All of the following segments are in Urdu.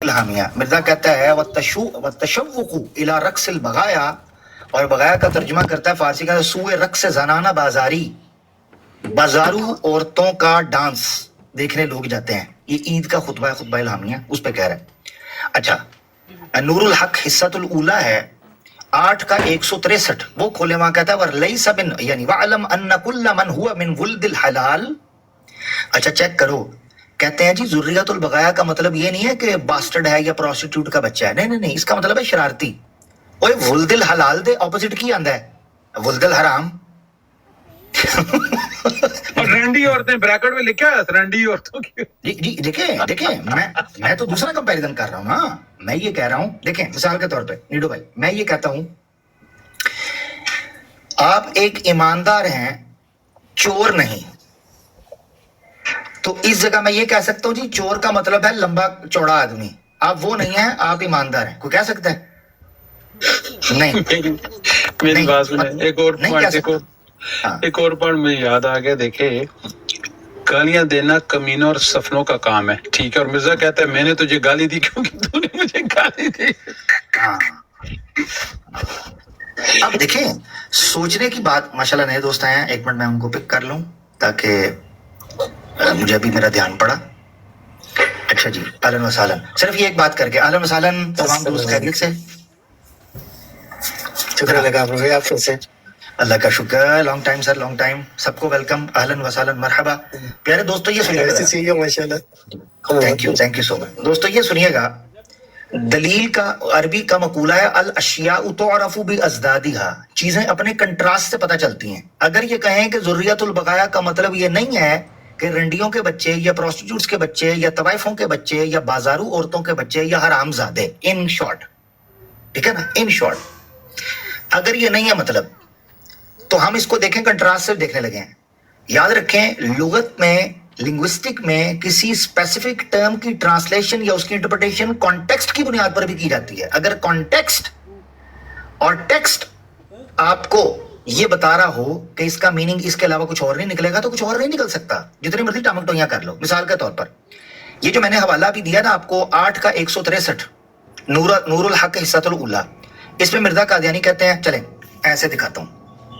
الحامیہ مرزا کہتا ہے وَالتَّشَوُّقُ إِلَى رَقْصِ الْبَغَايَا، اور بغایا کا ترجمہ کرتا ہے فارسی کا سوئے رقص زنانہ بازاری، بازارو عورتوں کا ڈانس دیکھنے لوگ جاتے ہیں. یہ عید کا خطبہ الہامیہ اس پہ کہہ رہا ہے. اچھا نور الحق حصۃ الاولیٰ ہے 8 کا 163، وہ کھولے وہاں کہتا ہے وَلَيْسَ مِنْ یعنی وَعْلَمْ أَنَّ كُلَّ مَنْ هُوَ مِنْ وُلْدِ الْحَلَالِ. اچھا چیک کرو، کہتے ہیں جی ذریت البغایا کا مطلب یہ نہیں ہے کہ باسٹرڈ ہے یا پروسٹیٹیوٹ کا بچہ ہے، نہیں، اس کا مطلب ہے شرارتی. اوے ولد الحلال دے اپوزٹ کی آندا ہے ولد الحرام. اور رینڈی عورتیں بریکٹ میں لکھا ہے رینڈی عورتوں کی. جی دیکھیں میں تو دوسرا کمپیریزن کر رہا ہوں. ہاں میں یہ کہہ رہا ہوں، دیکھیں مثال کے طور پہ نیڈو بھائی میں یہ کہتا ہوں آپ ایک ایماندار ہیں چور نہیں، تو اس جگہ میں یہ کہہ سکتا ہوں جی چور کا مطلب ہے لمبا چوڑا آدمی. آپ وہ نہیں ہیں، آپ ایماندار ہیں. کوئی کہہ سکتا ہے؟ نہیں میری بات سنیں، ایک اور نہیں کہہ سکتا. ہاں ایک اور پوائنٹ مجھے یاد آ گیا. دیکھے گالیاں دینا کمینوں اور سفنوں کا کام ہے، ٹھیک ہے، اور مرزا کہتا ہے میں نے تجھے گالی دی کیونکہ تو نے مجھے گالی دی. ہاں اب دیکھیں سوچنے کی بات. ماشاءاللہ نئے دوست آئے ہیں، ایک منٹ میں ان کو پک کر لوں تاکہ مجھے ابھی میرا دھیان پڑا. اچھا جی اہلاً وسہلاً، صرف یہ ایک بات کر کے اہلاً وسہلاً تمام دوست خیریت سے. شکر لگا آپ سے. اللہ کا شکر، long time sir, long time. سب کو ویلکم، اہلاً وسہلاً، مرحبا. پیارے دوستو یہ سنیے گا، تھینک یو سو مچ. دوستو یہ سنیے گا، دلیل کا عربی کا مقولہ ہے الاشیاء تعرف بازدادها، چیزیں اپنے کنٹراسٹ سے پتہ چلتی ہیں. اگر یہ کہیں کہ ذریت البغایا کا مطلب یہ نہیں ہے کہ رنڈیوں کے بچے یا پروسٹیٹیوٹس کے بچے یا طوائفوں کے بچے یا بازارو عورتوں کے بچے یا حرام زادے، ان شارٹ، ٹھیک ہے نا، ان شارٹ اگر یہ نہیں ہے مطلب، تو ہم اس کو دیکھیں کنٹراسٹ سے دیکھنے لگے ہیں. یاد رکھیں لغت میں، لنگوسٹک میں کسی اسپیسیفک ٹرم کی ٹرانسلیشن یا اس کی انٹرپریٹیشن کانٹیکسٹ کی بنیاد پر بھی کی جاتی ہے. اگر کانٹیکسٹ اور ٹیکسٹ آپ کو یہ بتا رہا ہو کہ اس کا میننگ اس کے علاوہ کچھ اور نہیں نکلے گا تو کچھ اور نہیں نکل سکتا، جتنی مرضی ٹامک ٹوئیاں کر لو. مثال کے طور پر یہ جو میں نے حوالہ بھی دیا نا آپ کو 8 کا 163 نور الحق حصۃ الاولیٰ، اس میں مرزا قادیانی کہتے ہیں، چلیں ایسے دکھاتا ہوں.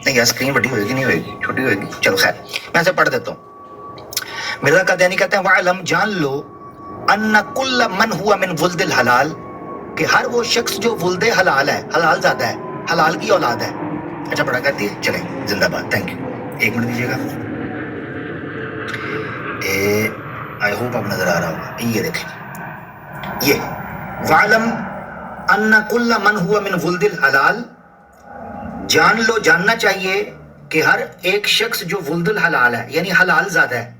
نہیں یار اسکرین بڑی ہوئے گی، نہیں ہوئے گی، چھوٹی ہوئے گی، چلو خیر میں ایسے پڑھ دیتا ہوں. مرزا قادیانی کہتے ہیں وَعْلَمْ جان لو ان کل من ہوا من ولد الحلال، کہ ہر وہ شخص جو ولد حلال ہے، حلال زادہ ہے، حلال کی اولاد ہے. اچھا پڑھا کرتی ہے، چلیں زندہ باد. تھینک یو، ایک منٹ دیجیے گا. آئی ہوپ اب نظر آ رہا ہوگا. یہ دیکھیں، یہ وَعْلَمْ ان کل من ہوا من ولد الحلال، جان لو، جاننا چاہیے کہ ہر ایک شخص جو ولد الحلال ہے یعنی حلال زادہ ہے،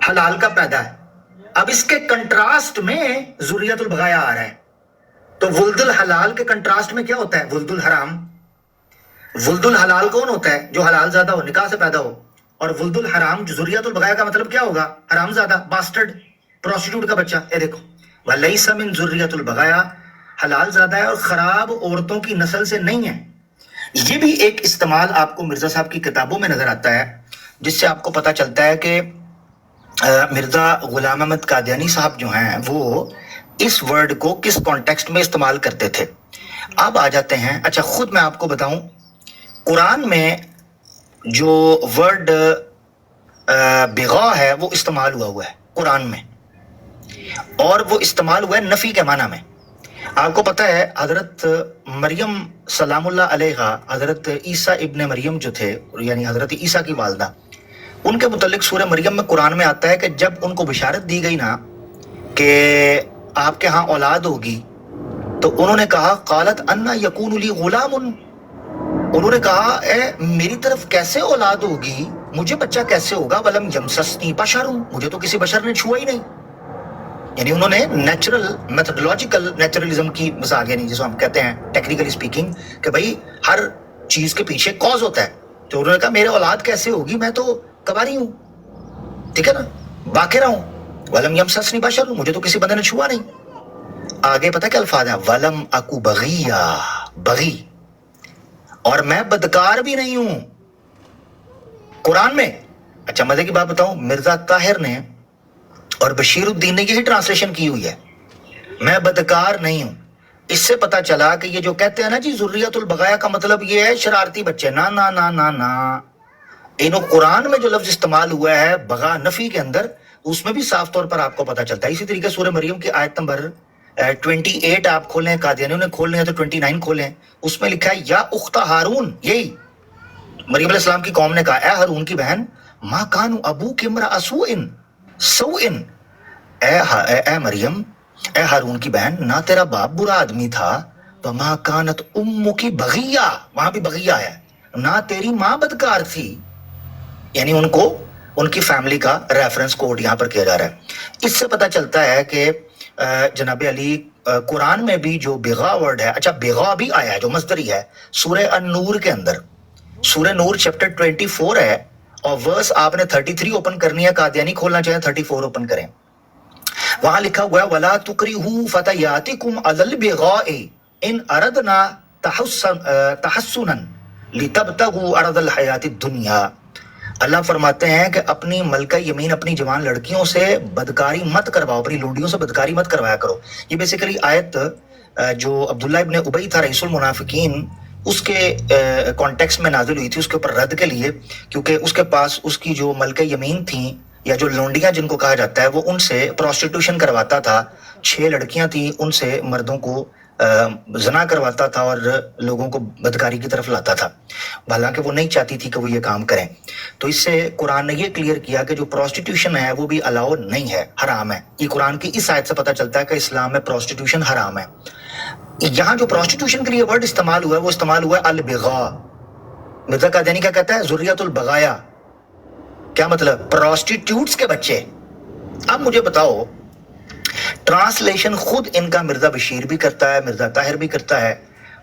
حلال کا پیدا ہے. اب اس کے کنٹراسٹ میں ذریت البغایا آ رہا ہے، تو ولد الحلال کے کنٹراسٹ میں کیا ہوتا ہے؟ ولد الحرام. ولد الحلال کون ہوتا ہے؟ جو حلال زادہ ہو، نکاح سے پیدا ہو. اور ولد الحرام جو ذریت البغایا کا مطلب کیا ہوگا؟ حرام زادہ، باسٹرڈ، پروسٹیٹیوٹ کا بچہ. یہ دیکھو وَلَيْسَ مِن ذُرِّيَّةِ الْبَغَايَا، حلال زادہ ہے اور خراب عورتوں کی نسل سے نہیں ہے. یہ بھی ایک استعمال آپ کو مرزا صاحب کی کتابوں میں نظر آتا ہے، جس سے آپ کو پتہ چلتا ہے کہ مرزا غلام احمد قادیانی صاحب جو ہیں وہ اس ورڈ کو کس کانٹیکسٹ میں استعمال کرتے تھے. اب آ جاتے ہیں، اچھا خود میں آپ کو بتاؤں، قرآن میں جو ورڈ بغا ہے وہ استعمال ہوا ہے قرآن میں، اور وہ استعمال ہوا ہے نفی کے معنی میں. آپ کو پتہ ہے حضرت مریم سلام اللہ علیہا، حضرت عیسیٰ ابن مریم جو تھے یعنی حضرت عیسیٰ کی والدہ، ان کے متعلق سورہ مریم میں قرآن میں آتا ہے کہ جب ان کو بشارت دی گئی نا کہ آپ کے ہاں اولاد ہوگی، تو انہوں نے کہا قالت انا یکون لی غلام، انہوں نے کہا اے میری طرف کیسے اولاد ہوگی، مجھے بچہ کیسے ہوگا، ولم یمسسنی بشر، مجھے تو کسی بشر نے چھوا ہی نہیں. یعنی انہوں نے نیچرل میتھڈولوجیکل نیچرلزم کی مثال، یعنی جس کو ہم کہتے ہیں ٹیکنیکلی اسپیکنگ کہ بھائی ہر چیز کے پیچھے کاز ہوتا ہے. تو انہوں نے کہا میرے اولاد کیسے ہوگی، میں تو کباری ہوں، ٹھیک ہے نا، باقرہ ہوں. ولم یمسسنی بشر، مجھے تو کسی بندے نے چھوا نہیں. آگے پتہ کیا الفاظ ہیں؟ ولم اکو بغیا، بغی، اور میں بدکار بھی نہیں ہوں قرآن میں. اچھا مزے کی بات بتاؤں، مرزا طاہر نے اور بشیر الدین نے یہی ٹرانسلیشن کی ہوئی ہے. میں بدکار نہیں ہوں. اس سے پتا چلا کہ یہ جو کہتے ہیں نا جی ذریت البغایا کا مطلب یہ ہے شرارتی بچے. نا نا نا نا نا, انہوں قرآن میں جو لفظ استعمال ہوا ہے بغا نفی کے اندر, اس میں بھی صاف طور پر آپ کو پتا چلتا ہے. اسی طریقے سورہ مریم کی آیت نمبر 28 آپ کھولیں, قادیانیوں نے کھولنے ہیں تو 29 کھولیں, اس میں لکھا ہے یا اخت ہارون. یہی مریم علیہ السلام کی قوم نے کہا اے ہارون کی بہن, ما کانوا ابوک امرأ سوء, اے مریم, اے ہارون کی بہن, نہ تیرا باپ برا آدمی تھا, وما کانت امک بغیہ, وہاں بھی بغیہ ہے, نہ تیری ماں بدکار تھی. یعنی ان کو ان کی فیملی کا ریفرنس کوڈ یہاں پر کیا جا رہا ہے. اس سے پتہ چلتا ہے کہ جناب علی قرآن میں بھی جو بغا ورڈ ہے, اچھا بغا بھی آیا ہے جو مصدری ہے سورہ النور کے اندر. سورہ نور چیپٹر 24 ہے اور ورس آپ نے 33 اوپن کرنی ہے, قادیانی کھولنا چاہیں 34 اوپن کریں. وہاں لکھا ہوا ہے وَلَا تُكْرِهُوا فَتَيَاتِكُمْ عَلَى الْبِغَاءِ إِنْ أَرَدْنَا تَحَسُّنًا لِتَبْتَغُوا عَرَضَ الْحَيَاةِ الدُّنْيَا. اللہ فرماتے ہیں کہ اپنی ملکہ یمین اپنی جوان لڑکیوں سے بدکاری مت کرواؤ, اپنی لونڈیوں سے بدکاری مت کروایا کرو. یہ بیسیکلی آیت جو عبداللہ ابن ابی تھا رئیس المنافقین, اس کے کانٹیکس میں نازل ہوئی تھی اس کے اوپر رد کے لیے, کیونکہ اس کے پاس اس کی جو ملکہ یمین تھیں یا جو لونڈیاں جن کو کہا جاتا ہے, وہ ان سے پروسٹیٹیوشن کرواتا تھا. 6 لڑکیاں تھیں, ان سے مردوں کو زنا کرواتا تھا اور لوگوں کو بدکاری کی طرف لاتا تھا, حالانکہ وہ نہیں چاہتی تھی کہ وہ یہ کام کریں. تو اس سے قرآن نے یہ کلیئر کیا کہ جو پروسٹیٹیوشن ہے وہ بھی الاؤ نہیں ہے, حرام ہے. یہ قرآن کی اس آیت سے پتہ چلتا ہے کہ اسلام میں پروسٹیٹیوشن حرام ہے. یہاں جو پروسٹیٹیوشن کے لیے ورڈ استعمال ہوا ہے وہ استعمال ہوا ہے البغاء. مرزا قادیانی کیا کہتا ہے ذریت البغایا, کیا مطلب پروسٹیٹیوٹس کے بچے. اب مجھے بتاؤ, ٹرانسلیشن خود ان کا مرزا بشیر بھی کرتا ہے, مرزا طاہر بھی کرتا ہے,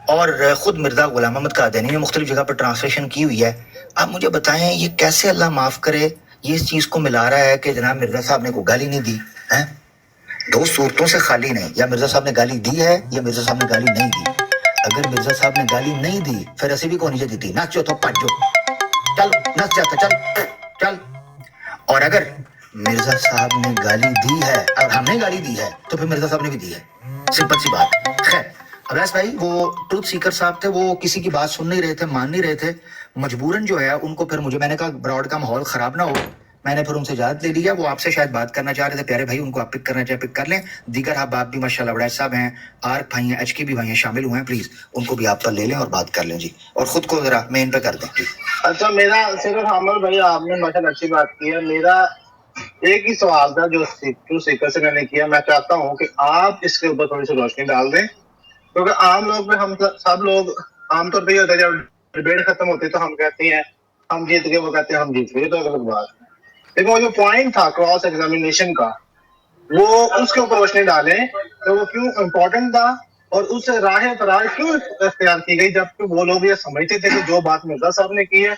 اور خود مرزا غلام احمد قادیانی نے مختلف جگہ پر ٹرانسلیشن کی ہوئی ہے. اب مجھے بتائیں یہ کیسے اللہ معاف کرے یہ اس چیز کو ملا رہا ہے کہ جناب مرزا صاحب نے کوئی گالی نہیں دی ہے, 2 صورتوں سے خالی نہیں, یا مرزا صاحب نے گالی دی ہے یا مرزا صاحب نے گالی نہیں دی. اگر مرزا صاحب نے گالی نہیں دی پھر ایسی بھی کون نہیں دیتی, نچو تو پاجو, چل نچ جاتا, چل چل. اور اگر مرزا صاحب نے گالی دی ہے اور ہم نے گالی دی ہے تو پھر مرزا صاحب نے بھی دی ہے, سمپل سی بات. خیر ابراز بھائی وہ ٹروتھ سیکر صاحب تھے, وہ کسی کی بات سن نہیں رہے تھے, مان نہیں رہے تھے, مجبوراً جو ہے ان کو پھر میں نے کہا براڈ کا ماحول خراب نہ ہو, میں نے پھر ان سے اجازت لے لیا. وہ آپ سے شاید بات کرنا چاہ رہے تھے, پیارے بھائی ان کو آپ پک کرنا چاہے پک کر لیں. دیگر آپ بھی ماشاءاللہ بڑا صاحب ہیں, آرک بھائی ہیں, ایچ کے بھی بھائی ہیں, شامل ہوئے ہیں, پلیز ان کو بھی آپ پر لے لیں اور بات کر لیں جی, اور خود کو ذرا مین پہ کر دیں. اچھا میرا صرف حامد بھائی آپ نے ماشاءاللہ اچھی بات کی ہے. میرا ایک ہی سوال تھا جو سیکر سے میں نے کیا, میں چاہتا ہوں کہ آپ اس کے اوپر تھوڑی سی روشنی ڈال دیں, کیونکہ عام لوگ میں ہم سب لوگ عام طور پہ یہ ہوتا ہے جب ڈبیٹ ختم ہوتی ہے تو ہم کہتے ہیں ہم جیت گئے, وہ کہتے ہیں ہم جیت گئے, تو غلط بات ہے. لیکن وہ جو پوائنٹ تھا کراس ایگزامینیشن کا, وہ اس کے اوپر روشنی ڈالیں کہ وہ کیوں امپورٹنٹ تھا اور اس سے راہ فرار کیوں اختیار کی گئی, جبکہ وہ لوگ یہ سمجھتے تھے کہ جو بات مرزا صاحب نے کی ہے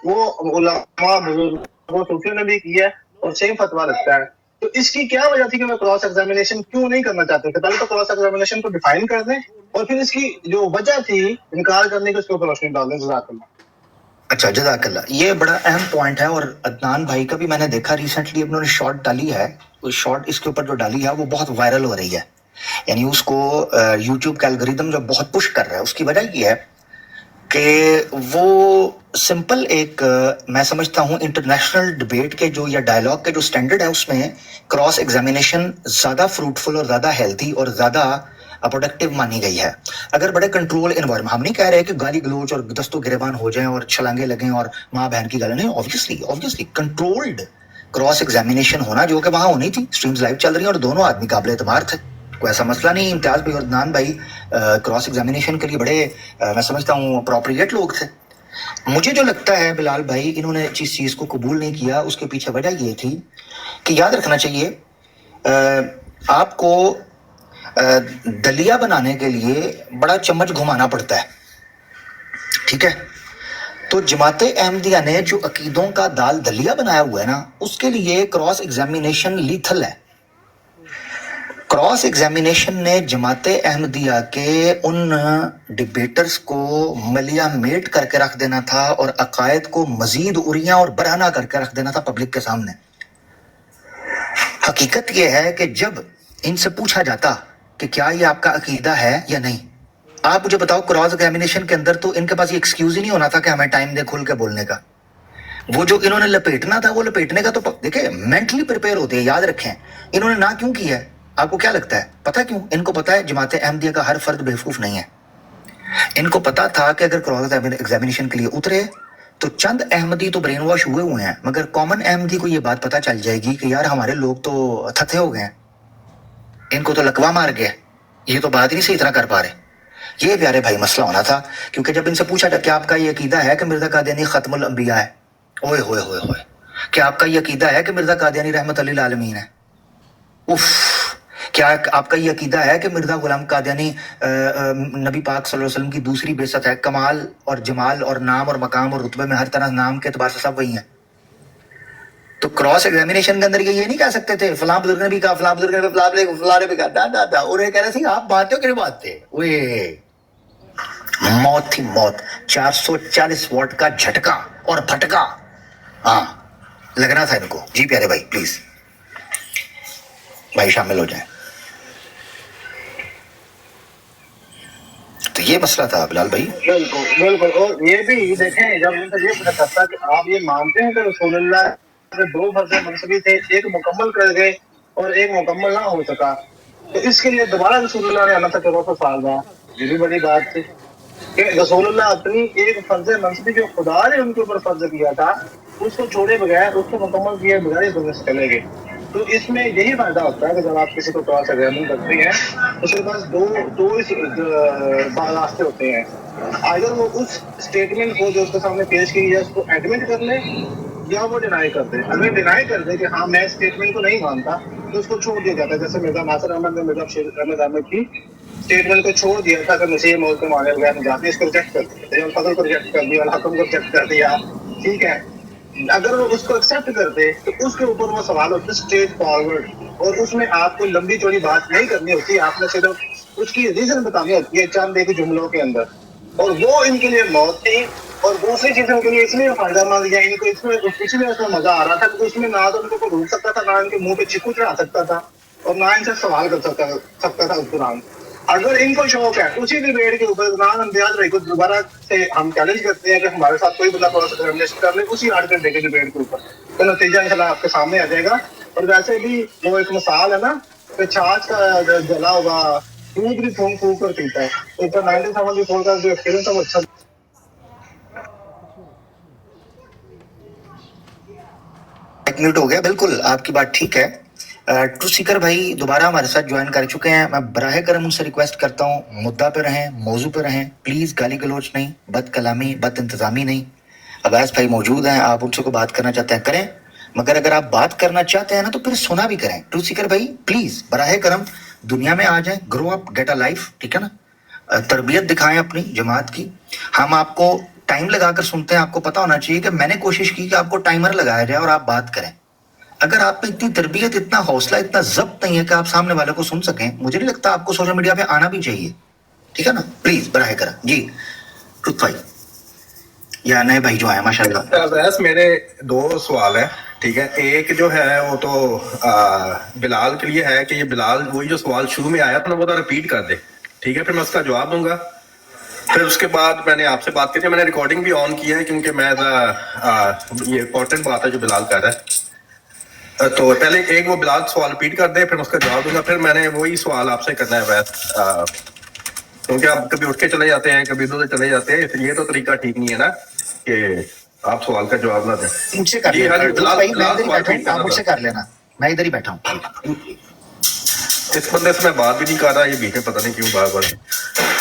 وہ علماء بزرگوں صوفیوں نے بھی کی ہے اور سیم فتویٰ رکھتا ہے. تو اس کی کیا وجہ تھی کہ وہ کراس ایگزامینیشن کیوں نہیں کرنا چاہتے تھے؟ پہلے تو کراس ایگزامینیشن کو ڈیفائن کر دیں اور پھر اس کی جو وجہ تھی انکار کرنے کی اس کے اوپر روشنی ڈال دیں. جزاک اللہ. اچھا جزاک اللہ, یہ بڑا اہم پوائنٹ ہے, اور عدنان بھائی کا بھی میں نے دیکھا ریسنٹلی انہوں نے شارٹ ڈالی ہے, وہ شارٹ اس کے اوپر جو ڈالی ہے وہ بہت وائرل ہو رہی ہے, یعنی اس کو یوٹیوب کا الگوریدم جو بہت پش کر رہا ہے. اس کی وجہ یہ ہے کہ وہ سمپل ایک میں سمجھتا ہوں انٹرنیشنل ڈبیٹ کے جو یا ڈائلاگ کے جو سٹینڈرڈ ہے اس میں کراس ایگزامینیشن زیادہ فروٹفل اور زیادہ ہیلتھی اور زیادہ پروڈکٹیو مانی گئی ہے. اگر بڑے کنٹرول انوائرمنٹ, ہم نہیں کہہ رہے کہ گالی گلوچ اور دست و گریبان ہو جائیں اور چھلانگے لگیں اور ماں بہن کی گالیں, نہیں, اوبویسلی کنٹرولڈ کراس ایگزامینیشن ہونا جو کہ وہاں ہونی تھی. اسٹریمز لائیو چل رہی ہیں اور دونوں آدمی قابل اعتبار تھے, کوئی ایسا مسئلہ نہیں. امتیاز بھائی اور عدنان بھائی کراس ایگزامینیشن کے لیے بڑے میں سمجھتا ہوں اپروپریٹ لوگ تھے. مجھے جو لگتا ہے بلال بھائی انہوں نے جس چیز کو قبول نہیں کیا اس کے پیچھے وجہ یہ تھی کہ یاد رکھنا چاہیے آپ کو دلیا بنانے کے لیے بڑا چمچ گھمانا پڑتا ہے, ٹھیک ہے. تو جماعت احمدیہ نے جو عقیدوں کا دال دلیا بنایا ہوا ہے نا, اس کے لیے کراس ایگزامینیشن لیتھل ہے. کراس ایگزامینیشن نے جماعت احمدیہ کے ان ڈیبیٹرز کو ملیا میٹ کر کے رکھ دینا تھا اور عقائد کو مزید اریاں اور برہنہ کر کے رکھ دینا تھا پبلک کے سامنے. حقیقت یہ ہے کہ جب ان سے پوچھا جاتا کہ کیا یہ آپ کا عقیدہ ہے یا نہیں. آپ مجھے بتاؤ کراس ایگزامینیشن کے اندر تو ان کے پاس یہ ایکسکیوز ہی نہیں ہونا تھا کہ ہمیں ٹائم دے کھل کے بولنے کا. وہ جو انہوں نے لپیٹنا تھا وہ لپیٹنے کا تو دیکھیں مینٹلی پریپیئر ہوتے ہیں, یاد رکھیں. انہوں نے نہ کیوں کیا ہے آپ کو کیا لگتا ہے؟ پتہ کیوں؟ ان کو پتا ہے جماعت احمدیہ کا ہر فرد بیوقوف نہیں ہے. ان کو پتا تھا کہ اگر کراس ایگزامینیشن کے لیے اترے تو چند احمدی تو برین واش ہوئے ہیں, مگر کامن احمدی کو یہ بات پتہ چل جائے گی کہ یار ہمارے لوگ تو تھتھے ہو گئے ہیں, ان کو تو لکوا مار گیا, یہ تو بات ہی نہیں صحیح طرح کر پا رہے. یہ پیارے بھائی مسئلہ ہونا تھا, کیونکہ جب ان سے پوچھا تھا کہ آپ کا یہ عقیدہ ہے کہ مرزا قادیانی ختم الانبیاء ہے, اوئے ہوئے ہوئے ہوئے, کیا آپ کا یہ عقیدہ ہے کہ مرزا قادیانی رحمت للعالمین ہے, اف, کیا آپ کا یہ عقیدہ ہے کہ مرزا غلام قادیانی نبی پاک صلی اللہ علیہ وسلم کی دوسری بعثت ہے, کمال اور جمال اور نام اور مقام اور رتبے میں ہر طرح نام کے اعتبار سے سب وہی ہیں. تو کراس ایگزامینیشن کے اندر یہ نہیں کہہ سکتے تھے فلاں بزرگ نے بھی کہا, فلاں بزرگ نے فلاں نے بھی کہا, دا اور یہ کہہ رہے تھے آپ مانتے ہو کہ نہیں مانتے. اوئے موت تھی موت, 440 واٹ کا جھٹکا اور پھٹکا, ہاں لگنا تھا ان کو. جی پیارے بھائی پلیز بھائی شامل ہو جائیں. تو یہ مسئلہ تھا بلال بھائی. بالکل بالکل. اور یہ بھی دیکھیں جب ان سے یہ پوچھا کرتا کہ آپ یہ مانتے ہیں کہ رسول اللہ کے 2 فرض منصبی تھے, ایک مکمل کر گئے اور ایک مکمل نہ ہو سکا, تو اس کے لیے دوبارہ رسول اللہ نے آنا تھا 1400 سال بعد. یہ بھی بڑی بات تھی کہ رسول اللہ اپنی ایک فرض منصبی جو خدا نے ان کے اوپر فرض کیا تھا اس کو چھوڑے بغیر, اس کو مکمل کیے بغیر اس دنیا سے چلے گئے. تو اس میں یہی فائدہ ہوتا ہے کہ جب آپ کسی کو کراس ایگزامن کرتے ہیں اس کے پاس دو راستے ہوتے ہیں. اگر وہ اس اسٹیٹمنٹ کو جو اس کے سامنے پیش کی ہے اس کو ایڈمٹ کر لے یا وہ ڈینائی کر دے. اگر ڈینائی کر دے کہ ہاں میں اس اسٹیٹمنٹ کو نہیں مانتا تو اس کو چھوڑ دیا جاتا ہے. جیسے مرزا ناصر احمد نے مرزا بشیر احمد احمد کی اسٹیٹمنٹ کو چھوڑ دیا تھا کہ مسیح موت کے معنی بغیر نجات نہیں, اس کو ریجیکٹ کر دیا, فضل کو ریجیکٹ کر دیا, الحکم کو ریجیکٹ کر دیا. ٹھیک ہے, اگر وہ اس کو ایکسیپٹ کرتے تو اس کے اوپر وہ سوال ہوتے اسٹریٹ فارورڈ, اور اس میں آپ کو لمبی چوڑی بات نہیں کرنی ہوتی, آپ نے صرف اس کی ریزن بتانی ہوتی ہے چند ایک جملوں کے اندر. اور وہ ان کے لیے موت تھی, اور دوسری چیز ان کے لیے اس لیے فائدہ مند یا ان کو اس میں مزہ آ رہا تھا کہ اس میں نہ تو ان کو کوئی روک سکتا تھا, نہ ان کے منہ پہ چیکو چڑھا سکتا تھا, اور نہ ان سے سوال کر سکتا تھا اس دوران. اگر ان کو شوق ہے اسی ڈیبیٹ کے اوپر عمران اندیاز بھائی کو دوبارہ سے ہم چیلنج کرتے ہیں کہ ہمارے ساتھ کوئی بندہ تھوڑا سا ایگزامینیشن کر لے اسی 8 گھنٹے کے ڈیبیٹ کے اوپر, تو نتیجہ انشاءاللہ آپ کے سامنے آ جائے گا. اور ویسے بھی وہ ایک مثال ہے نا کہ چھاچ کا جلا ہوا دودھ بھی پھونک پھونک کر پیتا ہے. ایک 97 بھی پھونک کر جو ایکسپیرینس تھا وہ اچھا. ایک منٹ ہو گیا, بالکل آپ کی بات ٹھیک ہے. ٹرو سیکر بھائی دوبارہ ہمارے ساتھ جوائن کر چکے ہیں. میں براہ کرم ان سے ریکویسٹ کرتا ہوں مدعا پہ رہیں, موضوع پہ رہیں پلیز, گالی گلوچ نہیں, بد کلامی بد انتظامی نہیں. عباس بھائی موجود ہیں, آپ ان سے کو بات کرنا چاہتے ہیں کریں, مگر اگر آپ بات کرنا چاہتے ہیں نا تو پھر سنا بھی کریں. ٹرو سیکر بھائی پلیز براہ کرم دنیا میں آ جائیں, گرو اپ, گیٹ اے لائف, ٹھیک ہے نا, تربیت دکھائیں اپنی جماعت کی. ہم آپ کو ٹائم لگا کر سنتے ہیں, آپ کو پتا ہونا چاہیے کہ میں نے کوشش کی کہ آپ کو ٹائمر لگایا جائے اور آپ بات کریں. اگر آپ میں اتنی تربیت, اتنا حوصلہ, اتنا ضبط نہیں ہے کہ آپ سامنے والے کو سن سکیں, مجھے نہیں لگتا آپ کو سوشل میڈیا پہ آنا بھی چاہیے, ٹھیک ہے نا, پلیز براہ کرم. جی ٹروت بھائی یا نئے بھائی جو آئے ماشاء اللہ. میرے 2 سوال ہیں, ٹھیک ہے. ایک جو ہے وہ تو بلال کے لیے ہے کہ یہ بلال وہی جو سوال شروع میں آیا تھا نا وہ تو ریپیٹ کر دے, ٹھیک ہے, پھر میں اس کا جواب دوں گا. پھر اس کے بعد میں نے آپ سے بات کی تھی, میں نے ریکارڈنگ بھی آن کی ہے کیونکہ میں یہ امپورٹنٹ بات ہے جو بلال کر رہا ہے. تو پہلے ایک وہ بلال سوال ریپیٹ کر دے, پھر اس کا جواب دوں گا. پھر میں نے وہی سوال آپ سے کرنا ہے ویس, کیونکہ آپ کبھی اٹھ کے چلے جاتے ہیں کبھی ادھر چلے جاتے ہیں, یہ تو طریقہ ٹھیک نہیں ہے نا کہ آپ سوال کا جواب نہ دیں. مجھ سے کر لینا, مجھ سے کر لینا, میں ادھر ہی بیٹھا ہوں. اس بندے سے میں بات بھی نہیں کر رہا, یہ بیچ میں پتہ نہیں کیوں بار بار.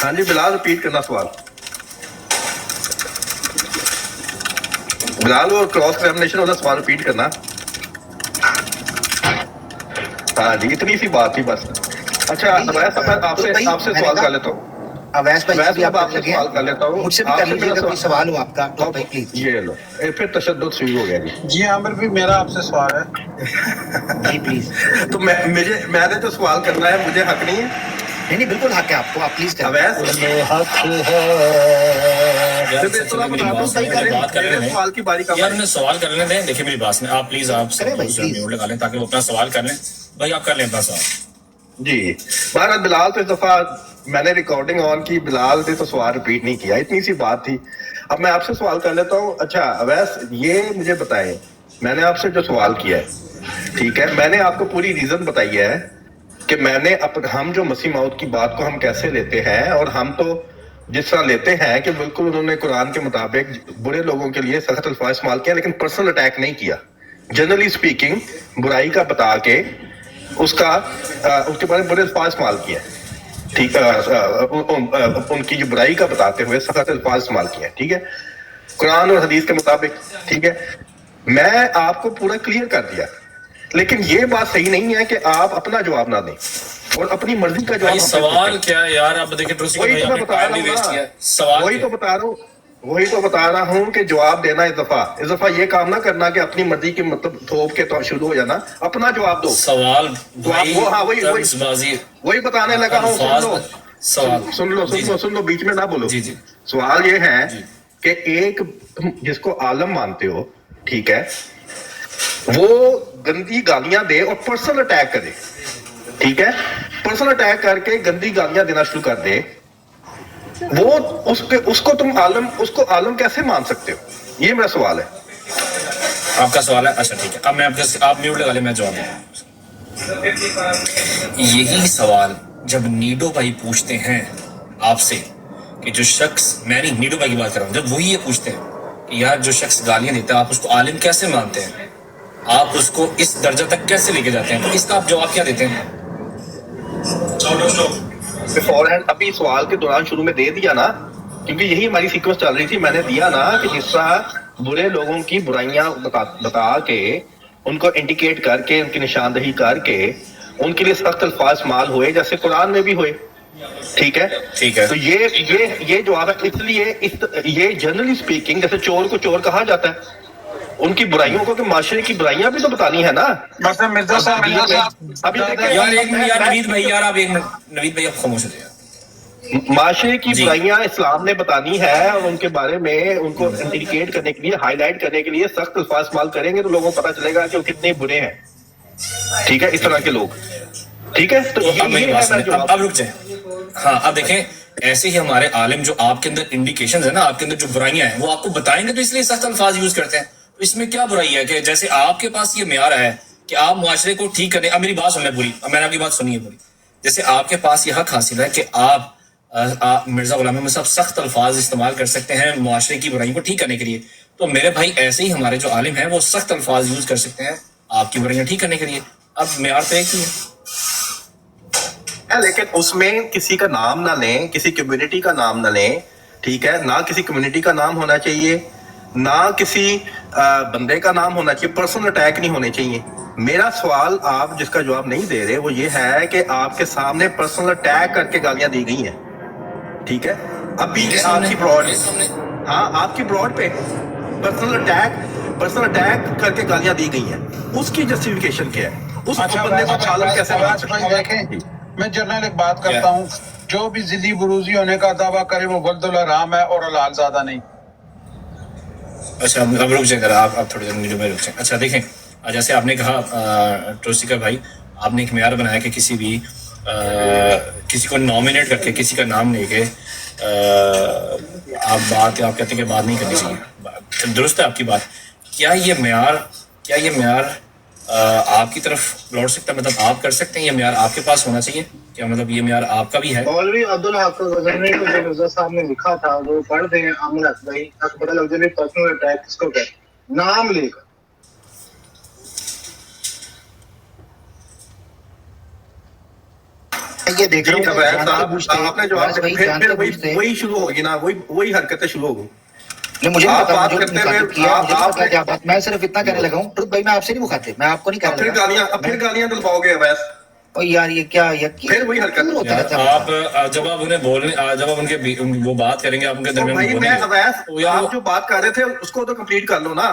ہاں جی بلال ریپیٹ کرنا سوال. بلال اور کراس ایگزامینیشن والا سوال ریپیٹ کرنا. ہاں جی اتنی سی بات تھی بس. اچھا اویس میں آپ سے سوال کر لیتا ہوں. اویس بھائی آپ سے سوال کر لیتا ہوں, مجھ سے بھی کر لیجیے اگر کوئی سوال ہو آپ کا تو بھائی پلیز. یہ لو پھر تشدد شروع ہو گیا جی. جی عامر بھی میرا آپ سے سوال ہے. جی پلیز. تو میں نے جو سوال کرنا ہے مجھے حق نہیں ہے. نہیں نہیں بالکل حق ہے آپ کو, آپ پلیز کریں. اویس سوال کی باری یار انہیں سوال کر لیں دیں. دیکھیں میری بات میں آپ پلیز آپ میوٹ لگا لیں تاکہ وہ اپنا سوال کر لیں. بھائی آپ کر لیں اپنا سوال. جی بہرحال بلال تو اس دفعہ میں نے ریکارڈنگ آن کی, بلال نے تو سوال ریپیٹ نہیں کیا, اتنی سی بات تھی. اب میں آپ سے سوال کر لیتا ہوں. اچھا اویس یہ مجھے بتائیں, میں نے آپ سے جو سوال کیا ہے ٹھیک ہے, میں نے آپ کو پوری ریزن بتائی ہے کہ میں نے ہم جو مسیح موعود کی بات کو ہم کیسے لیتے ہیں, اور ہم تو جس طرح لیتے ہیں کہ بالکل انہوں نے قرآن کے مطابق برے لوگوں کے لیے سخت الفاظ استعمال کیا, لیکن پرسنل اٹیک نہیں کیا. جنرلی اسپیکنگ برائی کا بتا کے اس کے بارے میں برے الفاظ استعمال کیا, ٹھیک ہے, ان کی جو برائی کا بتاتے ہوئے سخت الفاظ استعمال کیا, ٹھیک ہے, قرآن اور حدیث کے مطابق, ٹھیک ہے. میں آپ کو پورا کلیئر کر دیا, لیکن یہ بات صحیح نہیں ہے کہ آپ اپنا جواب نہ دیں اور اپنی مرضی کا جواب. سوال کیا ہے یار, آپ دیکھیں وہی تو بتا رہا ہوں کہ جواب دینا اس دفعہ یہ کام نہ کرنا کہ اپنی مرضی کی مطلب تھوپ کے تو شروع ہو جانا, اپنا جواب دو. سوال وہی بتانے لگا ہوں, سن لو بیچ میں نہ بولو. سوال یہ ہے کہ ایک جس کو عالم مانتے ہو, ٹھیک ہے, وہ گندی گالیاں دے اور پرسنل اٹیک کرے, ٹھیک ہے, پرسنل اٹیک کر کے گندی گالیاں دینا شروع کر دے, وہ اس کو تم عالم کیسے مان سکتے ہو؟ یہ میرا سوال ہے. آپ کا سوال ہے, اچھا ٹھیک ہے, اب میں آپ میوٹ لگا لیں, میں جواب دوں. یہی سوال جب نیڈو بھائی پوچھتے ہیں آپ سے کہ جو شخص, میں نہیں نیڈو بھائی کی بات کر رہا ہوں, جب وہی یہ پوچھتے ہیں کہ یار جو شخص گالیاں دیتا ہے آپ اس کو عالم کیسے مانتے ہیں, آپ اس کو اس درجہ تک کیسے لے کے جاتے ہیں, تو اس کا آپ جواب کیا دیتے ہیں؟ فورہینڈ ابھی سوال کے دوران شروع میں دے دیا نا, کیونکہ یہی ہماری سیکوینس چل رہی تھی. میں نے دیا نا کہ جس طرح برے لوگوں کی برائیاں بتا کے, ان کو انڈیکیٹ کر کے, ان کی نشاندہی کر کے ان کے لیے سخت الفاظ استعمال ہوئے جیسے قرآن میں بھی ہوئے, ٹھیک ہے. تو یہ جواب ہے. اس لیے یہ جنرلی اسپیکنگ جیسے چور کو چور کہا جاتا ہے, ان کی برائیوں کو, کہ معاشرے کی برائیاں بھی تو بتانی ہے نا. یار ایک منٹ یار نوید بھائی, یار آپ ایک منٹ نوید بھائی آپ خاموش ہو جائیں. معاشرے کی برائیاں اسلام نے بتانی ہے, اور ان کے بارے میں ان کو انڈیکیٹ کرنے کے لیے, ہائی لائٹ کرنے کے لیے سخت الفاظ استعمال کریں گے تو لوگوں کو پتا چلے گا کہ وہ کتنے برے ہیں, ٹھیک ہے, اس طرح کے لوگ, ٹھیک ہے. تو اب رک جائیں. ہاں اب دیکھیں, ایسے ہی ہمارے عالم جو آپ کے اندر انڈیکیشن ہے نا, آپ کے اندر جو برائیاں ہیں وہ آپ کو بتائیں گے, تو اس لیے سخت الفاظ یوز کرتے ہیں. تو اس میں کیا برائی ہے کہ جیسے آپ کے پاس یہ معیار ہے کہ آپ معاشرے کو ٹھیک کریں. اب میری بات سنیں پوری, اب میں نے آپ کی بات سنی ہے پوری. جیسے آپ کے پاس یہ حق حاصل ہے کہ آپ مرزا غلام احمد صاحب سخت الفاظ استعمال کر سکتے ہیں معاشرے کی برائیوں کو ٹھیک کرنے کے لیے, تو میرے بھائی ایسے ہی ہمارے جو عالم ہیں وہ سخت الفاظ یوز کر سکتے ہیں آپ کی برائیاں ٹھیک کرنے کے لیے. اب معیار تو ایک ہی ہے, لیکن اس میں کسی کا نام نہ لیں, کسی کمیونٹی کا نام نہ لیں, ٹھیک ہے, نہ کسی کمیونٹی کا نام ہونا چاہیے, نہ کسی بندے کا نام ہونا چاہیے, پرسنل اٹیک نہیں ہونے چاہیے. میرا سوال آپ جس کا جواب نہیں دے رہے وہ یہ ہے کہ آپ کے سامنے پرسنل اٹیک کر کے گالیاں دی گئی ہیں, ٹھیک ہے, ابھی آپ کی براڈ, ہاں آپ کی براڈ پہ پرسنل اٹیک کر کے گالیاں دی گئی ہیں, اس کی جسٹیفیکیشن کیا ہے, اس بندے کو عالم کیسے مان سکتے ہیں؟ میں جنرل ایک بات کرتا ہوں, جو بھی ضدی بروزی ہونے کا دعویٰ کرے وہ ولد الحرام ہے اور حلال زادہ نہیں. اچھا اب رک جائیں ذرا, آپ تھوڑی دیر میڈیو میں رک جائیں. اچھا دیکھیں, جیسے آپ نے کہا ٹروسیکا بھائی, آپ نے ایک معیار بنایا کہ کسی کو نامینیٹ کر کے, کسی کا نام لے کے آپ کہتے ہیں کہ بات نہیں کرنی چاہیے. درست ہے آپ کی بات. کیا یہ معیار آپ کی طرف لوٹ سکتا ہے, مطلب آپ کر سکتے ہیں, یہ معیار آپ کے پاس ہونا چاہیے کیا, مطلب یہ معیار آپ کا بھی ہے؟ مولوی عبدالحق غزنوی کو جو مرزا صاحب نے لکھا تھا وہ پڑھ دیں عامر بھائی, تاکہ پتہ لگ جائے پرسنل اٹیک کس کو کہتے ہیں, نام لے کر. یہ دیکھ رہا ہوں آپ نے جواب پھر وہی شروع ہوگی نا, وہی حرکتیں شروع ہوگی. مجھے میں صرف اتنا کہنے لگا ہوں بھائی, میں آپ سے نہیں مخاطب, میں آپ کو نہیں کہہ رہا. پھر گالیاں دلواؤ گے ویس, یار یہ کیا, پھر وہی حرکت. آپ جب آپ انہیں بولنے, جب آپ ان کے وہ بات کریں گے, آپ ان کے درمیان میں اویس آپ جو بات کر رہے تھے اس کو تو کمپلیٹ کر لو نا.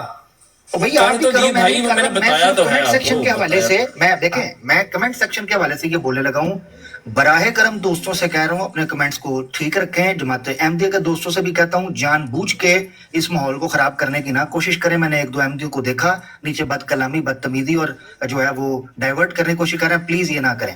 بھائی آپ بھی کرو, میں نے بتایا تو ہے. کمنٹ سیکشن کے حوالے سے میں دیکھیں, میں کمنٹ سیکشن کے حوالے سے یہ بولنے لگا ہوں, براہ کرم دوستوں سے کہہ رہا ہوں اپنے کمنٹس کو ٹھیک رکھیں. جماعت احمدیہ کے دوستوں سے بھی کہتا ہوں جان بوجھ کے اس ماحول کو خراب کرنے کی نہ کوشش کریں. میں نے ایک دو احمدیوں کو دیکھا نیچے بد کلامی, بدتمیزی اور جو ہے وہ ڈائیورٹ کرنے کی کوشش کر رہے ہیں, پلیز یہ نہ کریں,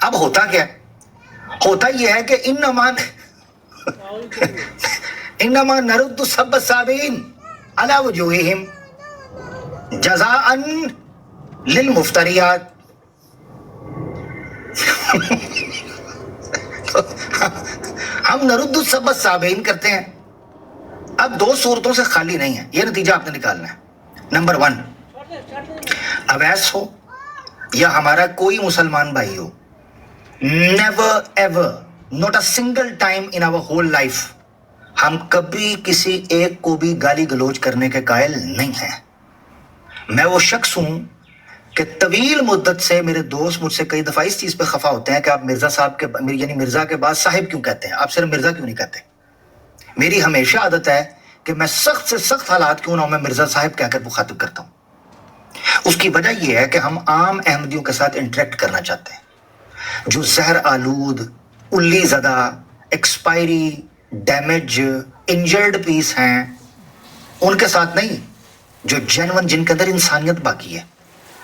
اب ہوتا کیا ہے؟ ہوتا یہ ہے کہ انما نرد السب السابین علی وجوہہم جزاء للمفتریات. ہم نرد السب السابین کرتے ہیں. اب دو صورتوں سے خالی نہیں ہے، یہ نتیجہ آپ نے نکالنا ہے. نمبر 1، اویس ہو یا ہمارا کوئی مسلمان بھائی ہو، never ever, not a single time in our whole life ہم کبھی کسی ایک کو بھی گالی گلوچ کرنے کے قائل نہیں ہیں. میں وہ شخص ہوں کہ طویل مدت سے میرے دوست مجھ سے کئی دفعہ اس چیز پہ خفا ہوتے ہیں کہ آپ مرزا صاحب کے یعنی مرزا کے بعد صاحب کیوں کہتے ہیں، آپ صرف مرزا کیوں نہیں کہتے. میری ہمیشہ عادت ہے کہ میں سخت سے سخت حالات کیوں نہ ہوں میں مرزا صاحب کہہ کر مخاطب کرتا ہوں. اس کی وجہ یہ ہے کہ ہم عام احمدیوں کے ساتھ انٹریکٹ کرنا چاہتے ہیں. جو زہر آلود، الی زدہ، ایکسپائری، ڈیمیج، انجرڈ پیس ہیں ان کے ساتھ نہیں. جو جینون، جن کے اندر انسانیت باقی ہے،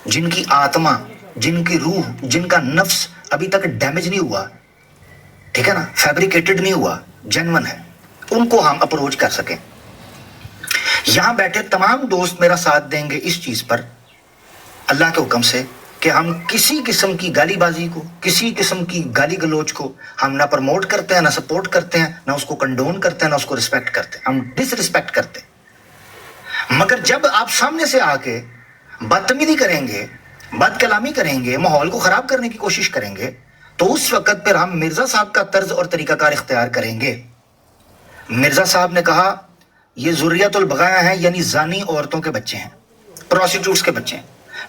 جن کی آتما، جن کی روح، جن کا نفس ابھی تک ڈیمیج نہیں ہوا، ٹھیک ہے نا، فیبریکیٹڈ نہیں ہوا، جینون ہے، ان کو ہم اپروچ کر سکیں. یہاں بیٹھے تمام دوست میرا ساتھ دیں گے اس چیز پر اللہ کے حکم سے کہ ہم کسی قسم کی گالی بازی کو، کسی قسم کی گالی گلوچ کو ہم نہ پروموٹ کرتے ہیں، نہ سپورٹ کرتے ہیں، نہ اس کو کنڈون کرتے ہیں، نہ اس کو رسپیکٹ کرتے ہیں. ہم ڈس رسپیکٹ کرتے ہیں. مگر جب آپ سامنے سے آ کے بدتمیزی کریں گے، بد کلامی کریں گے، ماحول کو خراب کرنے کی کوشش کریں گے، تو اس وقت پھر ہم مرزا صاحب کا طرز اور طریقہ کار اختیار کریں گے. مرزا صاحب نے کہا یہ ذریت البغایا ہیں، یعنی زانی عورتوں کے بچے ہیں، پروسٹیٹیوٹس کے بچے ہیں.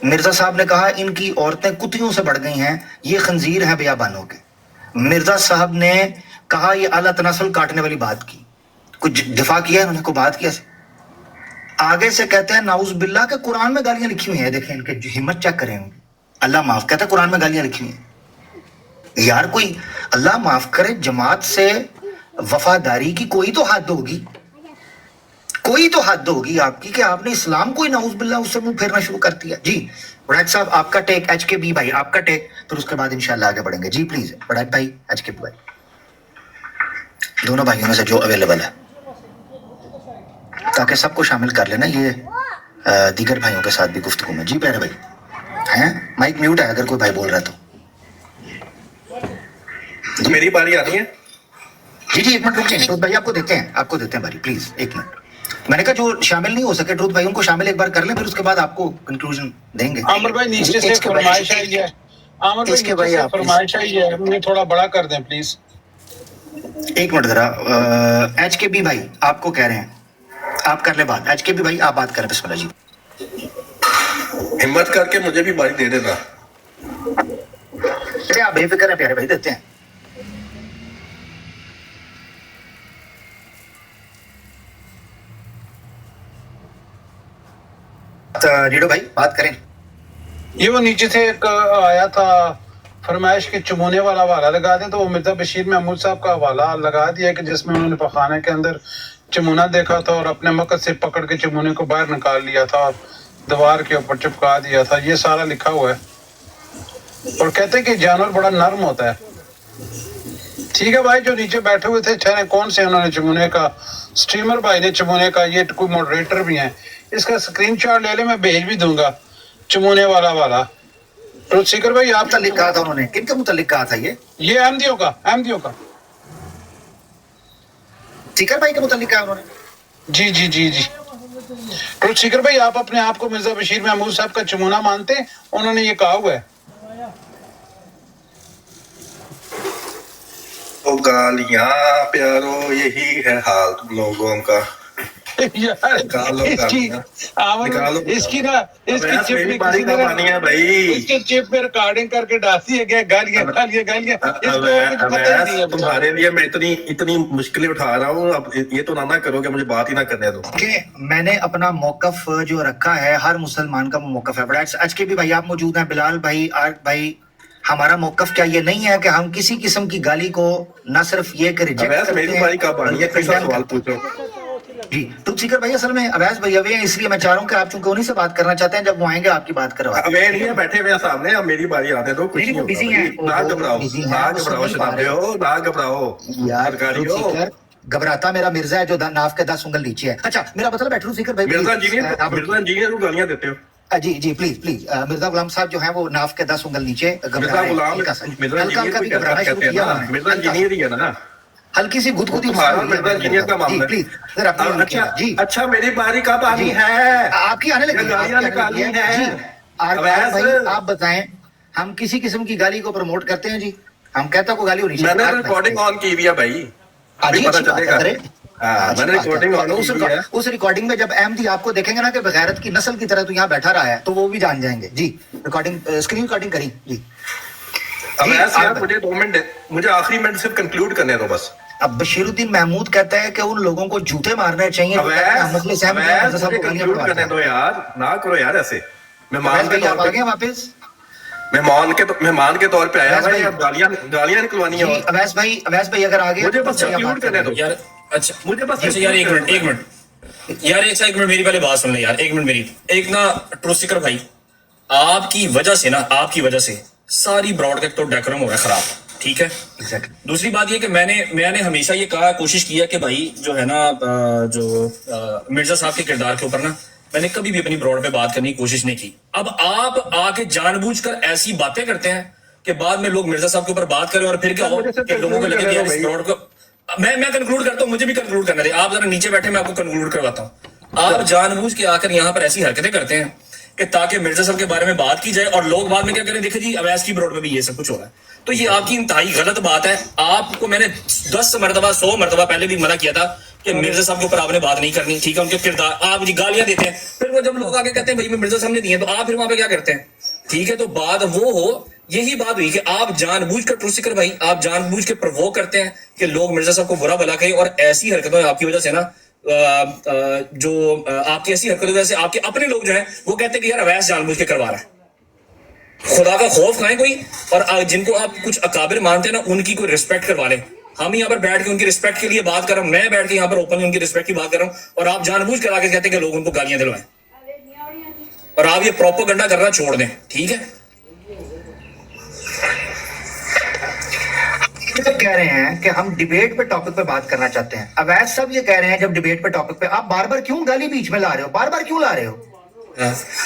مرزا صاحب نے کہا ان کی عورتیں کتیوں سے بڑھ گئی ہیں، یہ خنزیر ہیں بیابانوں کے. مرزا صاحب نے کہا یہ اعلیٰ تناسل کاٹنے والی بات کی. کچھ دفاع کیا انہوں نے، کوئی بات کیا. آگے سے کہتے ہیں نعوذ باللہ کہ قرآن میں گالیاں لکھی ہوئی ہیں. دیکھیں ان کے ہمت چیک کریں، اللہ معاف کہتا ہے قرآن میں گالیاں لکھی ہوئی ہیں. یار کوئی اللہ معاف کرے جماعت سے وفاداری کی کوئی تو حد ہوگی، کوئی تو حد ہوگی آپ کی کہ آپ نے اسلام کو ہی نعوذ باللہ اس سے منہ پھیرنا شروع کر دیا. جی وڑائٹ صاحب آپ کا ٹیک، ایچ کے بی بھائی آپ کا ٹیک، پھر اس کے بعد انشاءاللہ آگے بڑھیں گے. جی پلیز وڑائٹ بھائی، ایچ کے بی بھائی، دونوں بھائیوں میں سے جو اویلیبل ہے، تاکہ سب کو شامل کر لینا. یہ دیگر بھائیوں کے ساتھ بھی گفتگو میں. جی پیارے بھائی ہیں، مائک میوٹ ہے اگر کوئی بھائی بول رہا تو. میری باری آنی ہے. جی ایک منٹ رکیں، ٹروت بھائی آپ کو دیتے ہیں باری، پلیز ایک منٹ. میں نے کہا جو شامل نہیں ہو سکے ٹروت بھائی ان کو شامل ایک بار کر لیں، پھر اس کے بعد آپ کو کنکلوژن دیں گے. عامر بھائی نیچے سے فرمائش آئی ہے، عامر بھائی نیچے سے فرمائش آئی ہے، ہمیں تھوڑا بڑا کر دیں پلیز. ایک منٹ ذرا، ایچ کے بی بھائی آپ کو کہہ رہے ہیں، آپ کر لیں بات. ایچ کے بی بھائی آپ بات کریں، بسم اللہ جی. ہمت کر کے مجھے بھی باری دے دینا. چلے آپ بے فکر ہیں پیارے بھائی، دیتے ہیں. ریڈو بھائی بات کریں. یہ وہ نیچے سے ایک آیا تھا فرمائش کے چمونے والا حوالہ لگا دیں، تو وہ مرزا بشیر محمود صاحب کا حوالہ لگا دیا کہ جس میں انہوں نے پخانے کے اندر چمونہ دیکھا تھا اور اپنے مقصد سے پکڑ کے چمونے کو باہر نکال لیا تھا اور دیوار کے اوپر چپکا دیا تھا. یہ سارا لکھا ہوا ہے اور کہتے ہیں کہ جانور بڑا نرم ہوتا ہے. ٹھیک ہے بھائی، جو نیچے بیٹھے ہوئے تھے ٹھہرے، کون سے انہوں نے چمونے کا، سٹریمر بھائی نے چمونے کا، یہ کوئی ماڈریٹر بھی ہیں، اس کا اسکرین شاٹ لے لیں، میں بھیج بھی دوں گا چمونے والا. تو سیکر بھائی آپ متعلق کہا تھا انہوں نے، کن کا متعلق کہا تھا یہ احمدیوں کا سیکر بھائی کے متعلق کہا انہوں نے. جی. تو سیکر بھائی آپ اپنے آپ کو مرزا بشیر محمود صاحب کا چمونہ مانتے ہیں؟ انہوں نے یہ کہا ہوا ہے. او گالیاں پیارو، یہی ہے حال تم لوگوں کا. یار اس کی نا اس کی چپ میں کسی نے چپ میں ریکارڈنگ کر کے ڈالی ہے، گالیاں تمہارے لیے میں اتنی مشکلیں اٹھا رہا ہوں، اب یہ تو نہ کرو کہ مجھے بات ہی نہ کرنے دو. کہ میں نے اپنا موقف جو رکھا ہے، ہر مسلمان کا موقف ہے. بڑا آج کے بھی بھائی آپ موجود ہیں، بلال بھائی، آرٹ بھائی. ہمارا موقف کیا یہ نہیں ہے کہ ہم کسی قسم کی گالی کو نہ صرف یہ کہ ریجیکٹ کرتے ہیں. میری باری کا بانی ہے، کیسا سوال پوچھو. جی ٹروتھ سیکر بھائی اصل میں اویس بھائی اوے ہیں، اس لیے میں چاہ رہا ہوں کہ آپ چونکہ انہیں سے بات کرنا چاہتے ہیں، جب وہ آئیں گے آپ کی بات کروا اوے نہیں ہے، بیٹھے ہوئے ہیں سامنے، اب میری باری آنے دو، کچھ نہیں بزی ہیں، ہوگا، نہ گھبراؤ، نہ گھبراؤ شنابیو، نہ گھبراؤ یار سرکاریو۔ ٹروتھ سیکر گھبراتا میرا مرزا ہے جو ناف کے 10 انگل نیچے ہے. اچھا میرا مطلب ہے ٹروتھ سیکر بھائی مرزا انجینئر کو گالیاں دیتے ہو؟ جی جی پلیز پلیز مرزا غلام صاحب جو ہیں وہ ناف کے 10 انگل نیچے مرزا غلام مرزا انجینئر ہی ہے نا، ہلکی سی گدگدی تمہارا مرزا انجینئر کا معاملہ ہے۔ اچھا میری باری کب آنی ہے؟ آپ کی آنے لگی گالیاں نکالنی ہے بھائی، آپ بتائیں ہم کسی قسم کی گالی کو پروموٹ کرتے ہیں؟ جی ہم کہتا کو گالی ہونی میں نے چاہیے. ریکارڈنگ آن کی ہوئی ہے بھائی، ابھی پتہ چلے گا۔ میں نے ریکارڈنگ آن کی ہوئی ہے۔ اس ریکارڈنگ میں جب احمدی آپ کو دیکھیں گے نا کہ بغیرت کی نسل کی طرح تو یہاں بیٹھا رہا ہے تو وہ بھی جان جائیں گے. جی ریکارڈنگ اسکرین ریکارڈنگ کریں جی. اب ایسا یار مجھے 2 منٹ، مجھے آخری منٹ صرف کنکلوڈ کرنے دو بس۔ اب بشیر الدین محمود کہتا ہے کہ ان لوگوں کو جوتے مارنے چاہیے. مجھے کنکلوڈ کرنے دو یار، نہ کرو یار ایسے۔ مہمان کے طور پہ آیا ہے، گالیاں نکلوانی ہیں۔ اویس بھائی اگر آگے مجھے بس کنکلوڈ کرنے دو یار اچھا مجھے بس یار ایک منٹ یار، ایک منٹ میری پہلے بات سن لیں یار، ایک منٹ میری، ایک نا ٹروتھ سیکر بھائی، آپ کی وجہ سے ساری براڈ کا تو ڈیکورم ہو رہا ہے خراب، ٹھیک ہے؟ دوسری بات یہ کہ میں نے ہمیشہ یہ کہا، کوشش کیا کہ بھائی جو ہے نا جو مرزا صاحب کے کردار کے اوپر نا میں نے کبھی بھی اپنی براڈ پہ بات کرنے کی کوشش نہیں کی. اب آپ آ کے جان بوجھ کر ایسی باتیں کرتے ہیں کہ بعد میں لوگ مرزا صاحب کے اوپر بات کریں اور پھر کیا ہو کہ لوگوں کو لگے کہ یار اس براڈ کو میں کنکلوڈ کرتا ہوں، مجھے بھی کنکلوڈ کرنا دے. آپ ذرا نیچے بیٹھے، میں آپ کو کنکلوڈ کرواتا ہوں. آپ جان بوجھ کے آ کر یہاں پر ایسی حرکتیں کرتے ہیں کہ تاکہ مرزا صاحب کے بارے میں بات کی جائے اور لوگ بعد میں کیا کریں، دیکھیں جی اویس کی براڈ میں بھی یہ سب کچھ ہو رہا ہے. تو یہ آپ کی انتہائی غلط بات ہے. آپ کو میں نے 10 مرتبہ 100 مرتبہ پہلے بھی منع کیا تھا کہ مرزا صاحب کے اوپر آپ نے بات نہیں کرنی، ٹھیک ہے؟ ان کے کردار آپ جی گالیاں دیتے ہیں، پھر وہ جب لوگ آگے کہتے ہیں بھائی میں مرزا صاحب نے دی ہیں تو آپ پھر وہاں پہ کیا کرتے ہیں؟ ٹھیک ہے، تو بات وہ ہو، یہی بات ہوئی کہ آپ جان بوجھ کر ٹروتھ سیکر بھائی، آپ جان بوجھ کے پرووک کرتے ہیں کہ لوگ مرزا صاحب کو برا بھلا کہیں، اور ایسی حرکتوں آپ کی وجہ سے نا جو آپ کی ایسی حرکتوں کی وجہ سے آپ کے اپنے لوگ جو ہیں وہ کہتے ہیں کہ یار اویس جان بوجھ کے کروا رہا ہے. خدا کا خوف کھائیں کوئی، اور جن کو آپ کچھ اکابر مانتے ہیں نا ان کی کوئی رسپیکٹ کروا لیں. ہم یہاں پر بیٹھ کے ان کی رسپیکٹ کے لیے بات کر رہا ہوں، میں بیٹھ کے یہاں پر اوپن ان کی رسپیکٹ کی بات کر رہا ہوں، اور آپ جان بوجھ کر آگے کہتے ہیں کہ لوگ ان کو گالیاں دلوائیں، اور آپ یہ پروپیگنڈا کرنا چھوڑ دیں، ٹھیک ہے؟ کہہ رہے ہیں کہ ہم ڈیبیٹ پہ ٹاپک پہ بات کرنا چاہتے ہیں. اویس صاحب یہ کہہ رہے ہیں جب ڈیبیٹ پہ ٹاپک پہ آپ بار بار کیوں گالی بیچ میں لا رہے ہو، بار بار کیوں لا رہے ہو؟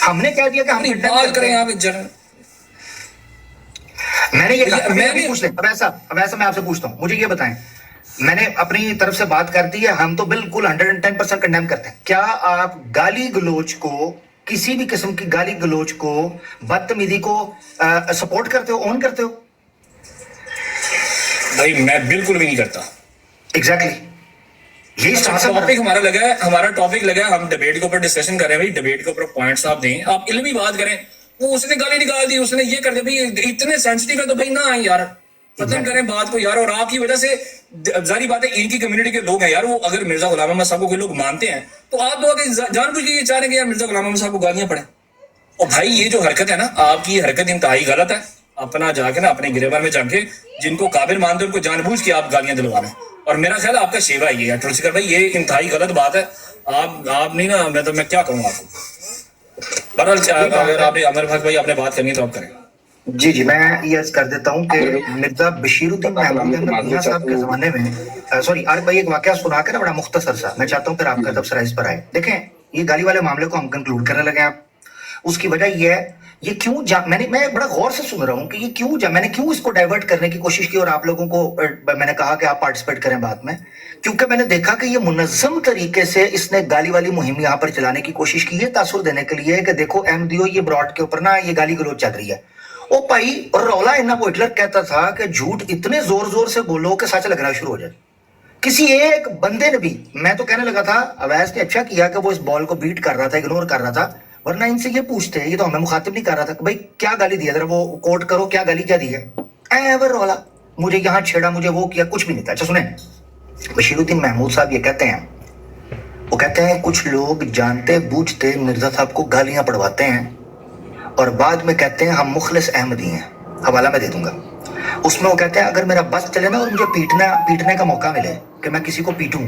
ہم نے کہہ دیا کہ ہم بات کریں آپ جنرل. میں نے یہ پوچھ لیں اویس صاحب میں آپ سے پوچھتا ہوں، مجھے یہ بتائیں، میں نے اپنی طرف سے بات کر دی ہے، ہم تو بالکل 110% کنڈیم کرتے ہیں. کیا آپ گالی گلوچ کو، کسی بھی قسم کی گالی گلوچ کو، بدتمیزی کو سپورٹ کرتے ہو، اون کرتے ہو؟ بھائی میں بالکل بھی نہیں کرتا. ایگزیکٹلی یہی ٹاپک ہمارا ٹاپک لگا ہے، ہم ڈیبیٹ کے اوپر ڈسکشن کر رہے ہیں. ڈیبیٹ کے اوپر پوائنٹس آپ دیں، آپ علمی بات کریں. وہ اس نے گالی نکال دی، اس نے یہ کر دیا، بھائی اتنے سینسٹیو ہے تو بھائی نہ آئیں یار، ختم کریں بات کو یار. اور آپ کی وجہ سے ظاہری بات ہے ان کی کمیونٹی کے لوگ ہیں یار، وہ اگر مرزا غلام احمد صاحب کو کوئی لوگ مانتے ہیں تو آپ لوگ جان بوجھ کے یہ چاہ رہے ہیں کہ یار مرزا غلام احمد صاحب کو گالیاں پڑیں. اور بھائی یہ جو حرکت ہے نا آپ کی، یہ حرکت انتہائی غلط ہے. اپنا جا کے نا اپنے گریبان میں جا کے جن کو قابل مانتے ہیں ان کو جان بوجھ کے آپ گالیاں دلوا رہے ہیں. اور میرا خیال ہے آپ کا شیوا یہ ہے ٹروتھ سیکر بھائی، یہ انتہائی غلط بات ہے. آپ نہیں نا، میں کیا کہوں آپ کو. بہرحال اگر آپ نے عمر بھائی آپ نے بات کرنی ہے تو آپ کریں. جی میں یہ عرض کر دیتا ہوں کہ مرزا بشیر الدین محمود میاں صاحب کے زمانے میں، سوری عارف بھائی ایک واقعہ سنا کے نا بڑا مختصر سا، میں چاہتا ہوں پھر آپ کا تبصرہ اس پر آئے. دیکھیں یہ گالی والے معاملے کو ہم کنکلوڈ کرنے لگے ہیں. آپ اس کی وجہ یہ ہے، یہ کیوں میں بڑا غور سے سن رہا ہوں کہ یہ کیوں میں نے کیوں اس کو ڈائیورٹ کرنے کی کوشش کی، اور آپ لوگوں کو میں نے کہا کہ آپ پارٹیسپیٹ کریں بات میں، کیونکہ میں نے دیکھا کہ یہ منظم طریقے سے اس نے گالی والی مہم یہاں پر چلانے کی کوشش کی ہے، تاثر دینے کے لیے کہ دیکھو احمدیو یہ براڈ کے اوپر نا یہ گالی گلوچ چل رہی ہے. او بھائی، اور رولا انہا وہ ہٹلر کہتا تھا کہ جھوٹ اتنے زور سے بولو کہ سچ لگنا شروع ہو جائے. کسی ایک بندے نے بھی، میں تو کہنے لگا تھا اویس نے اچھا کیا کہ وہ اس بال کو بیٹ کر رہا تھا، اگنور کر رہا تھا، ورنہ ان سے یہ پوچھتے ہیں، یہ تو ہمیں مخاطب نہیں کر رہا تھا کہ بھائی کیا گالی دی ہے، ذرا وہ کوٹ کرو کیا گالی کیا دی ہے. ایور رولا، مجھے یہاں چھیڑا، مجھے وہ کیا، کچھ بھی نہیں تھا. اچھا سنیں، بشیر الدین محمود صاحب یہ کہتے ہیں، وہ کہتے ہیں کچھ لوگ جانتے بوجھتے مرزا صاحب کو گالیاں پڑھواتے ہیں اور بعد میں کہتے ہیں ہم مخلص احمدی ہیں. حوالہ میں دے دوں گا. اس میں وہ کہتے ہیں اگر میرا بس چلے نا اور مجھے پیٹنے کا موقع ملے کہ میں کسی کو پیٹوں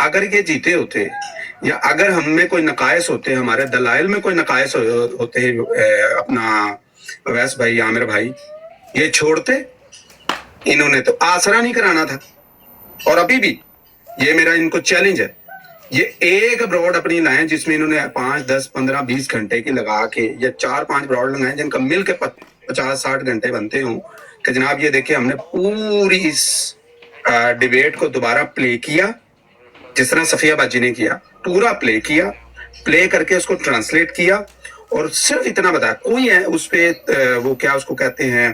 اگر یہ جیتے ہوتے یا اگر ہم میں کوئی نقائص ہوتے, ہمارے دلائل میں کوئی نقائص ہوتے, اپنا اویس بھائی, عامر بھائی, یہ چھوڑتے. انہوں نے تو آسرا نہیں کرانا تھا. اور ابھی بھی یہ میرا ان کو چیلنج ہے, یہ ایک ابراڈ اپنی لائیں جس میں انہوں نے 5, 10, 15, 20 گھنٹے کی لگا کے, یا 4-5 ابراڈ لگائیں جن کا مل کے 50-60 گھنٹے بنتے ہوں, کہ جناب یہ دیکھیں ہم نے پوری اس ڈیبیٹ کو دوبارہ پلے کیا جس طرح صفیہ باجی نے کیا, پورا پلے کیا, پلے کر کے اس کو ٹرانسلیٹ کیا, اور صرف اتنا بتایا, کوئی ہے اس پہ وہ کیا اس کو کہتے ہیں,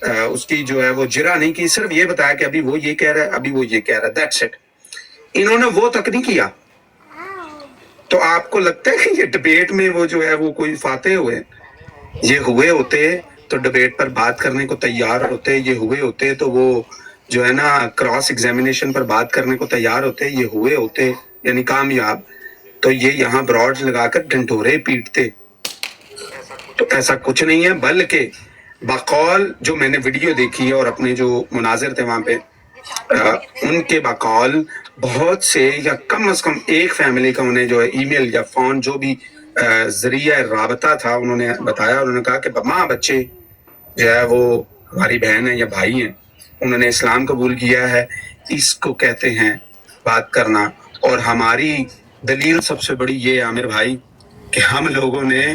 اس کی جو ہے وہ جرا نہیں کی, صرف یہ بتایا کہ ابھی وہ یہ کہہ رہا ہے, ابھی وہ یہ کہہ رہا ہے, دیٹس اٹ. انہوں نے وہ تک نہیں کیا. تو آپ کو لگتا ہے کہ یہ ڈبیٹ میں وہ جو ہے وہ کوئی فاتح ہوئے؟ یہ ہوئے ہوتے تو ڈبیٹ پر بات کرنے کو تیار ہوتے, یہ ہوئے ہوتے تو وہ جو ہے نا کراس ایگزامینیشن پر بات کرنے کو تیار ہوتے, یہ ہوئے ہوتے یعنی کامیاب, تو یہ یہاں براڈز لگا کر ڈنڈورے پیٹتے. تو ایسا کچھ نہیں ہے, بلکہ بقول جو میں نے ویڈیو دیکھی ہے اور اپنے جو مناظر تھے وہاں پہ, ان کے بقول بہت سے یا کم از کم ایک فیملی کا انہیں جو ہے ای میل یا فون جو بھی ذریعہ رابطہ تھا انہوں نے بتایا, انہوں نے کہا کہ ماں بچے جو ہے وہ ہماری بہن ہے یا بھائی ہیں, انہوں نے اسلام قبول کیا ہے, اس کو کہتے ہیں بات کرنا. اور ہماری دلیل سب سے بڑی یہ عامر بھائی کہ ہم لوگوں نے,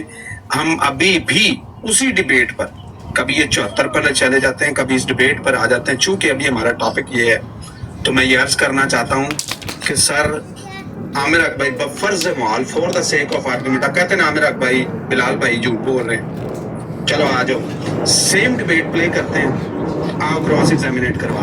ہم ابھی بھی اسی ڈیبیٹ پر, کبھی یہ 74 پر چلے جاتے ہیں, کبھی اس ڈیبیٹ پر آ جاتے ہیں. چونکہ ابھی ہمارا ٹاپک یہ ہے تو میں یہ عرض کرنا چاہتا ہوں کہ سر عامر حق بھائی بفرض محال for the sake of argument, آپ کہتے ہیں نا عامر حق بھائی بلال بھائی جھوٹ بول رہے ہیں, چلو آ جاؤ سیم ڈیبیٹ پلے کرتے ہیں, آؤ کراس ایگزامینیٹ کروا